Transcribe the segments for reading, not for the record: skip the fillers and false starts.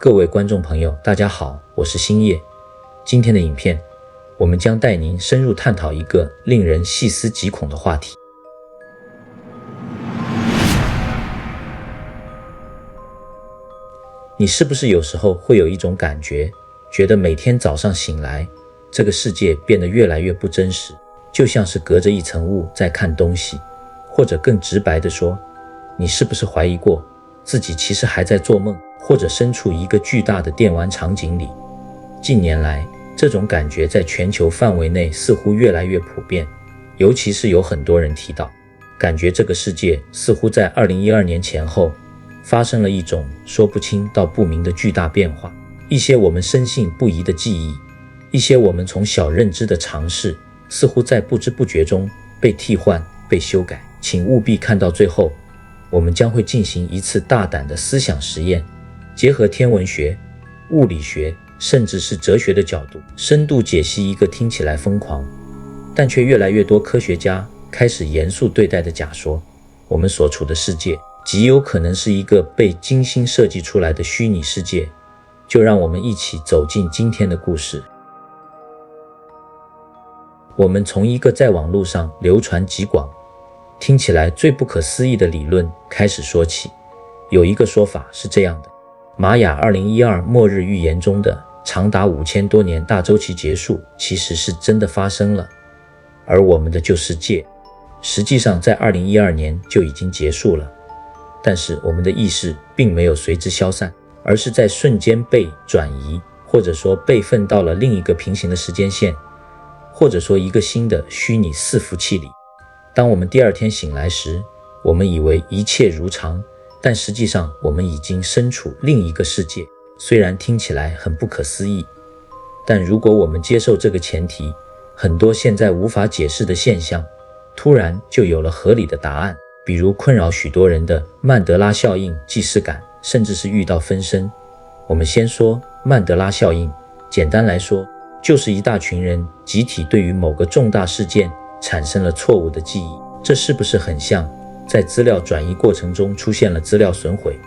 各位观众朋友，大家好，我是星夜。今天的影片，我们将带您深入探讨一个令人细思极恐的话题。你是不是有时候会有一种感觉，觉得每天早上醒来，这个世界变得越来越不真实，就像是隔着一层雾在看东西？或者更直白地说，你是不是怀疑过自己其实还在做梦，或者身处一个巨大的电玩场景里？近年来，这种感觉在全球范围内似乎越来越普遍，尤其是有很多人提到，感觉这个世界似乎在2012年前后发生了一种说不清道不明的巨大变化。一些我们深信不疑的记忆，一些我们从小认知的常识，似乎在不知不觉中被替换、被修改。请务必看到最后，我们将会进行一次大胆的思想实验，结合天文学、物理学，甚至是哲学的角度，深度解析一个听起来疯狂，但却越来越多科学家开始严肃对待的假说：我们所处的世界极有可能是一个被精心设计出来的虚拟世界。就让我们一起走进今天的故事。我们从一个在网络上流传极广，听起来最不可思议的理论开始说起。有一个说法是这样的：玛雅2012末日预言中的长达5000多年大周期结束其实是真的发生了，而我们的旧世界实际上在2012年就已经结束了。但是我们的意识并没有随之消散，而是在瞬间被转移，或者说备份到了另一个平行的时间线，或者说一个新的虚拟伺服器里。当我们第二天醒来时，我们以为一切如常，但实际上我们已经身处另一个世界。虽然听起来很不可思议，但如果我们接受这个前提，很多现在无法解释的现象突然就有了合理的答案。比如困扰许多人的曼德拉效应、既视感，甚至是遇到分身。我们先说曼德拉效应，简单来说，就是一大群人集体对于某个重大事件产生了错误的记忆。这是不是很像在资料转移过程中出现了资料损毁？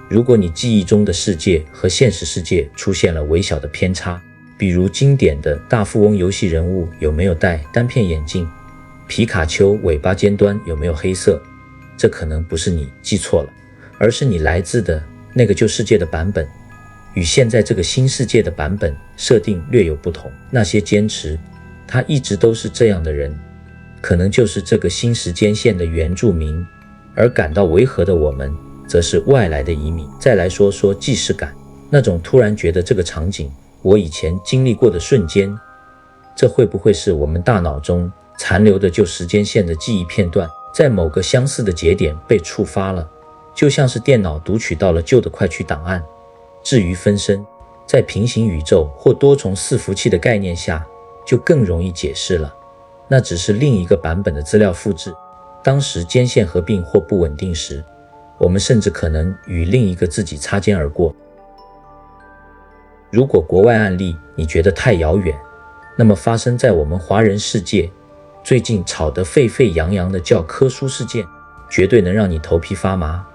如果你记忆中的世界和现实世界出现了微小的偏差，比如经典的大富翁游戏人物有没有戴单片眼镜，皮卡丘尾巴尖端有没有黑色，这可能不是你记错了，而是你来自的那个旧世界的版本与现在这个新世界的版本设定略有不同。那些坚持他一直都是这样的人，可能就是这个新时间线的原住民，而感到违和的我们则是外来的移民。再来说说既视感，那种突然觉得这个场景我以前经历过的瞬间，这会不会是我们大脑中残留的旧时间线的记忆片段在某个相似的节点被触发了，就像是电脑读取到了旧的快取档案。至于分身，在平行宇宙或多重伺服器的概念下就更容易解释了，那只是另一个版本的资料复制。当时间线合并或不稳定时，我们甚至可能与另一个自己擦肩而过。如果国外案例你觉得太遥远，那么发生在我们华人世界最近吵得沸沸扬扬的教科书事件，绝对能让你头皮发麻。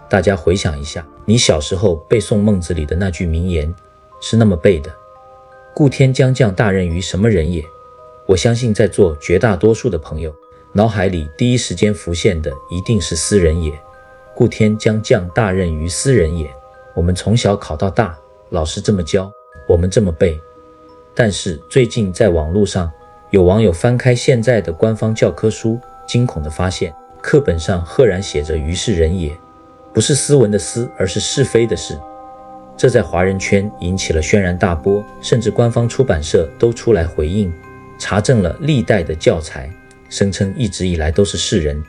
大家回想一下，你小时候背诵孟子里的那句名言是那么背的：故天将降大任于什么人也。我相信在座绝大多数的朋友脑海里第一时间浮现的一定是斯人也。故天将降大任于斯人也，我们从小考到大，老师这么教，我们这么背。但是最近在网络上有网友翻开现在的官方教科书，惊恐地发现课本上赫然写着于是人也，不是斯文的斯，而是是非的是。这在华人圈引起了轩然大波，甚至官方出版社都出来回应，查证了历代的教材，声称一直以来都是世人。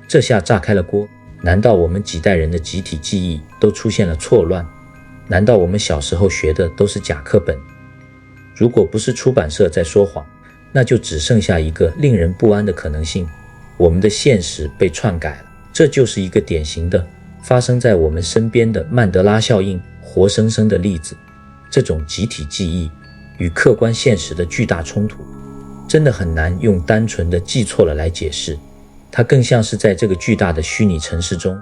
这下炸开了锅，难道我们几代人的集体记忆都出现了错乱？难道我们小时候学的都是假课本？如果不是出版社在说谎，那就只剩下一个令人不安的可能性：我们的现实被篡改了。这就是一个典型的发生在我们身边的曼德拉效应活生生的例子。这种集体记忆与客观现实的巨大冲突，真的很难用单纯的记错了来解释。它更像是在这个巨大的虚拟城市中，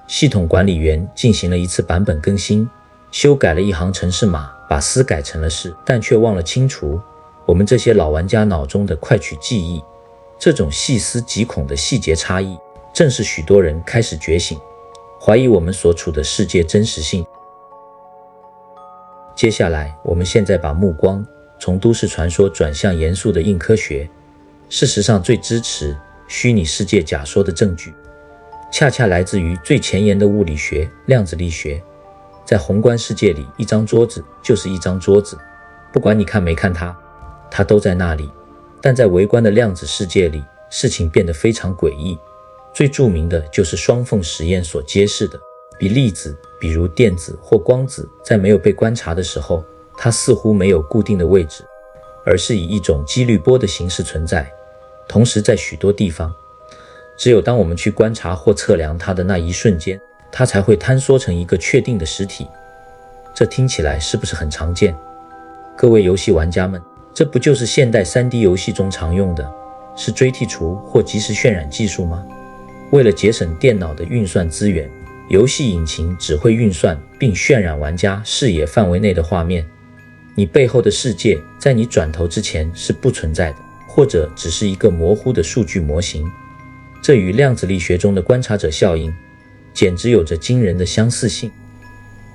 系统管理员进行了一次版本更新，修改了一行程式码，把思改成了是，但却忘了清除我们这些老玩家脑中的快取记忆。这种细思极恐的细节差异，正是许多人开始觉醒，怀疑我们所处的世界真实性。接下来，我们现在把目光从都市传说转向严肃的硬科学。事实上，最支持虚拟世界假说的证据，恰恰来自于最前沿的物理学——量子力学。在宏观世界里，一张桌子就是一张桌子，不管你看没看它，它都在那里。但在微观的量子世界里，事情变得非常诡异。最著名的就是双缝实验所揭示的，比粒子，比如电子或光子，在没有被观察的时候，它似乎没有固定的位置，而是以一种几率波的形式存在。同时在许多地方，只有当我们去观察或测量它的那一瞬间，它才会坍缩成一个确定的实体。这听起来是不是很常见？各位游戏玩家们，这不就是现代 3D 游戏中常用的是锥剔除或即时渲染技术吗？为了节省电脑的运算资源，游戏引擎只会运算并渲染玩家视野范围内的画面。你背后的世界在你转头之前是不存在的，或者只是一个模糊的数据模型。这与量子力学中的观察者效应简直有着惊人的相似性。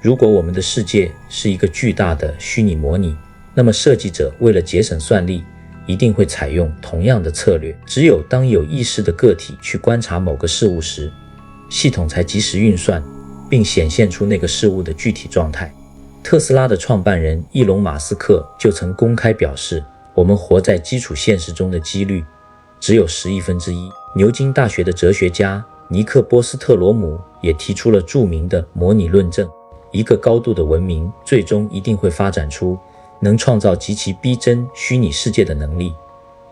如果我们的世界是一个巨大的虚拟模拟，那么设计者为了节省算力，一定会采用同样的策略。只有当有意识的个体去观察某个事物时，系统才及时运算，并显现出那个事物的具体状态。特斯拉的创办人伊隆·马斯克就曾公开表示，我们活在基础现实中的几率只有1/1000。牛津大学的哲学家尼克·波斯特罗姆也提出了著名的模拟论证：一个高度的文明最终一定会发展出能创造极其逼真虚拟世界的能力。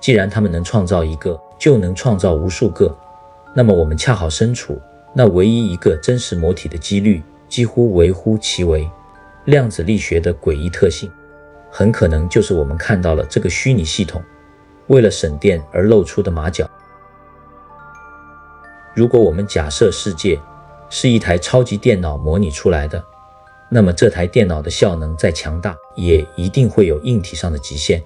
既然他们能创造一个，就能创造无数个，那么我们恰好身处那唯一一个真实模体的几率几乎微乎其微。量子力学的诡异特性，很可能就是我们看到了这个虚拟系统为了省电而露出的马脚。如果我们假设世界是一台超级电脑模拟出来的，那么这台电脑的效能再强大，也一定会有硬体上的极限。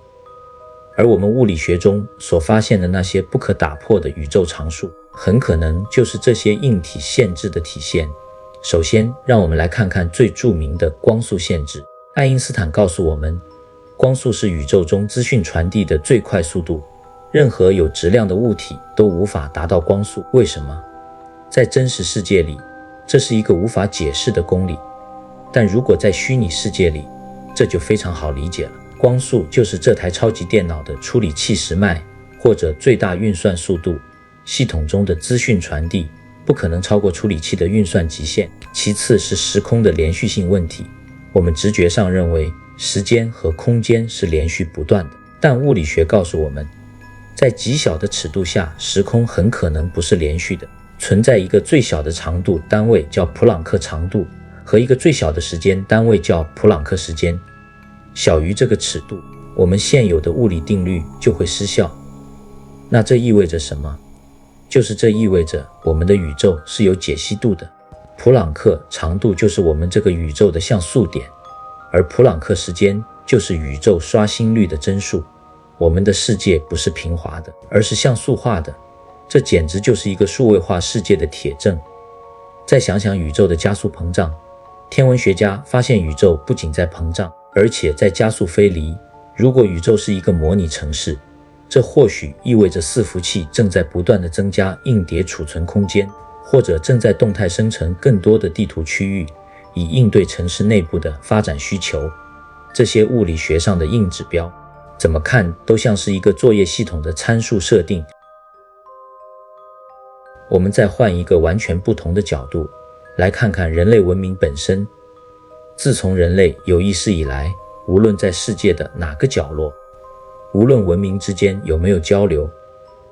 而我们物理学中所发现的那些不可打破的宇宙常数，很可能就是这些硬体限制的体现。首先，让我们来看看最著名的光速限制。爱因斯坦告诉我们，光速是宇宙中资讯传递的最快速度，任何有质量的物体都无法达到光速。为什么？在真实世界里，这是一个无法解释的公理，但如果在虚拟世界里，这就非常好理解了。光速就是这台超级电脑的处理器时脉，或者最大运算速度。系统中的资讯传递不可能超过处理器的运算极限。其次是时空的连续性问题。我们直觉上认为时间和空间是连续不断的，但物理学告诉我们，在极小的尺度下，时空很可能不是连续的。存在一个最小的长度单位叫普朗克长度，和一个最小的时间单位叫普朗克时间。小于这个尺度，我们现有的物理定律就会失效。那这意味着什么？就是这意味着我们的宇宙是有解析度的。普朗克长度就是我们这个宇宙的像素点，而普朗克时间就是宇宙刷新率的真数。我们的世界不是平滑的，而是像素化的。这简直就是一个数位化世界的铁证。再想想宇宙的加速膨胀，天文学家发现宇宙不仅在膨胀，而且在加速飞离。如果宇宙是一个模拟城市，这或许意味着伺服器正在不断地增加硬碟储存空间，或者正在动态生成更多的地图区域，以应对城市内部的发展需求。这些物理学上的硬指标，怎么看都像是一个作业系统的参数设定。我们再换一个完全不同的角度，来看看人类文明本身。自从人类有意识以来，无论在世界的哪个角落，无论文明之间有没有交流，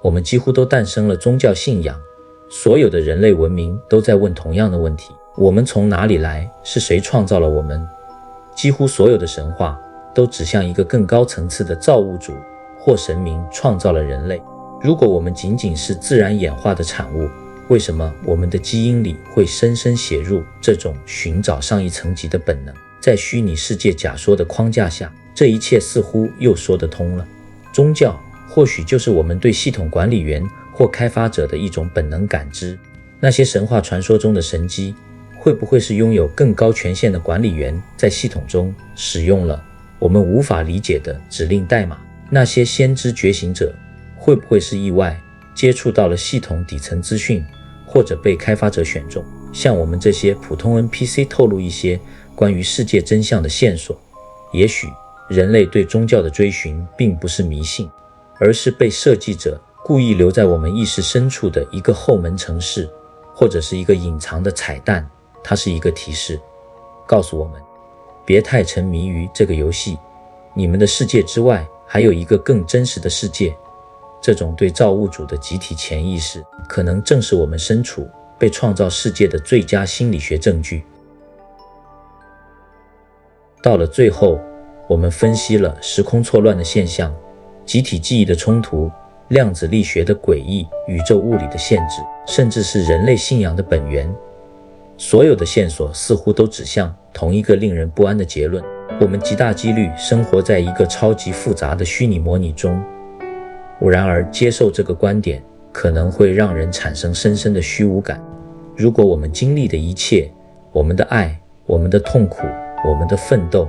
我们几乎都诞生了宗教信仰。所有的人类文明都在问同样的问题：我们从哪里来？是谁创造了我们？几乎所有的神话都指向一个更高层次的造物主或神明创造了人类。如果我们仅仅是自然演化的产物，为什么我们的基因里会深深写入这种寻找上一层级的本能？在虚拟世界假说的框架下，这一切似乎又说得通了。宗教或许就是我们对系统管理员或开发者的一种本能感知。那些神话传说中的神机，会不会是拥有更高权限的管理员在系统中使用了我们无法理解的指令代码？那些先知觉醒者会不会是意外接触到了系统底层资讯，或者被开发者选中，向我们这些普通 NPC 透露一些关于世界真相的线索？也许人类对宗教的追寻并不是迷信，而是被设计者故意留在我们意识深处的一个后门程式，或者是一个隐藏的彩蛋。它是一个提示，告诉我们别太沉迷于这个游戏，你们的世界之外还有一个更真实的世界。这种对造物主的集体潜意识，可能正是我们身处被创造世界的最佳心理学证据。到了最后，我们分析了时空错乱的现象、集体记忆的冲突、量子力学的诡异、宇宙物理的限制，甚至是人类信仰的本源。所有的线索似乎都指向同一个令人不安的结论：我们极大几率生活在一个超级复杂的虚拟模拟中。然而，接受这个观点可能会让人产生深深的虚无感。如果我们经历的一切，我们的爱、我们的痛苦、我们的奋斗，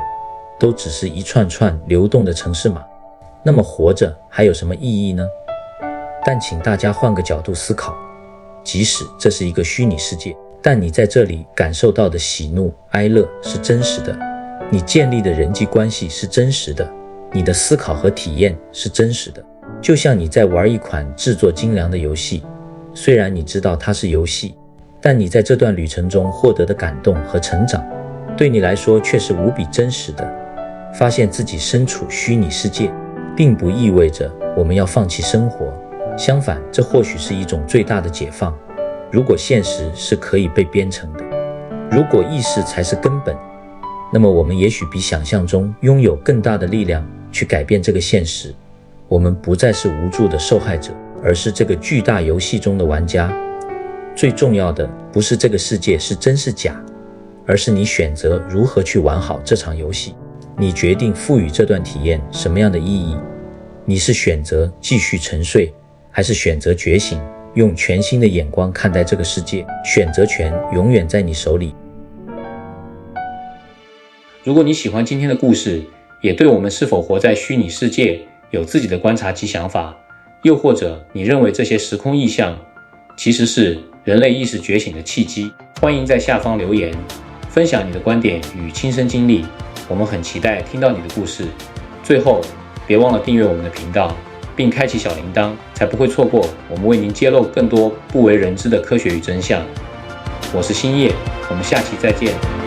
都只是一串串流动的程式码，那么活着还有什么意义呢？但请大家换个角度思考，即使这是一个虚拟世界，但你在这里感受到的喜怒哀乐是真实的，你建立的人际关系是真实的，你的思考和体验是真实的。就像你在玩一款制作精良的游戏，虽然你知道它是游戏，但你在这段旅程中获得的感动和成长，对你来说却是无比真实的。发现自己身处虚拟世界，并不意味着我们要放弃生活，相反，这或许是一种最大的解放。如果现实是可以被编程的，如果意识才是根本，那么我们也许比想象中拥有更大的力量去改变这个现实。我们不再是无助的受害者，而是这个巨大游戏中的玩家。最重要的不是这个世界是真是假，而是你选择如何去玩好这场游戏。你决定赋予这段体验什么样的意义。你是选择继续沉睡，还是选择觉醒，用全新的眼光看待这个世界？选择权永远在你手里。如果你喜欢今天的故事，也对我们是否活在虚拟世界有自己的观察及想法，又或者你认为这些时空意象其实是人类意识觉醒的契机，欢迎在下方留言，分享你的观点与亲身经历，我们很期待听到你的故事。最后，别忘了订阅我们的频道，并开启小铃铛，才不会错过我们为您揭露更多不为人知的科学与真相。我是星夜，我们下期再见。